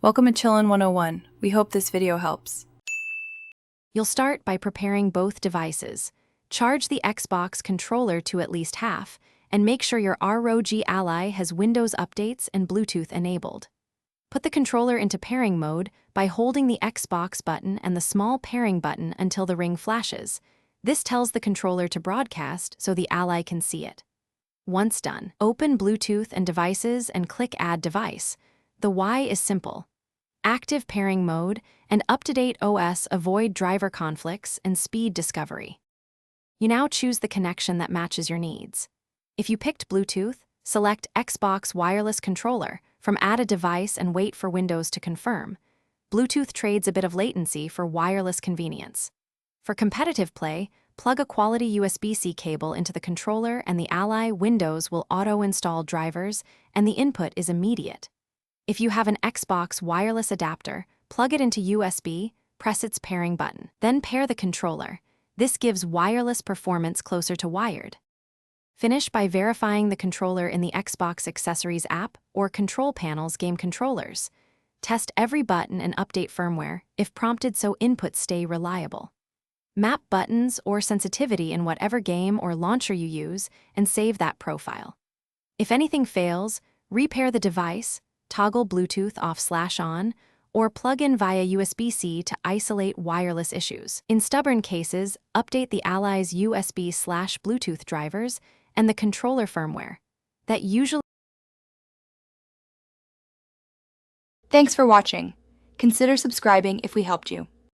Welcome to Chillin' 101. We hope this video helps. You'll start by preparing both devices. Charge the Xbox controller to at least half, and make sure your ROG Ally has Windows updates and Bluetooth enabled. Put the controller into pairing mode by holding the Xbox button and the small pairing button until the ring flashes. This tells the controller to broadcast so the Ally can see it. Once done, open Bluetooth and devices and click Add Device. The why is simple. Active pairing mode and up-to-date OS avoid driver conflicts and speed discovery. You now choose the connection that matches your needs. If you picked Bluetooth, select Xbox wireless controller from Add a Device and wait for Windows to confirm. Bluetooth trades a bit of latency for wireless convenience. For competitive play, plug a quality USB-C cable into the controller and the Ally Windows will auto-install drivers and the input is immediate. If you have an Xbox wireless adapter, plug it into USB, press its pairing button. Then pair the controller. This gives wireless performance closer to wired. Finish by verifying the controller in the Xbox Accessories app or Control Panel's game controllers. Test every button and update firmware if prompted so inputs stay reliable. Map buttons or sensitivity in whatever game or launcher you use and save that profile. If anything fails, repair the device, toggle Bluetooth off/on, or plug in via USB-C to isolate wireless issues. In stubborn cases, update the Ally's USB/Bluetooth drivers and the controller firmware. That usually. Thanks for watching. Consider subscribing if we helped you.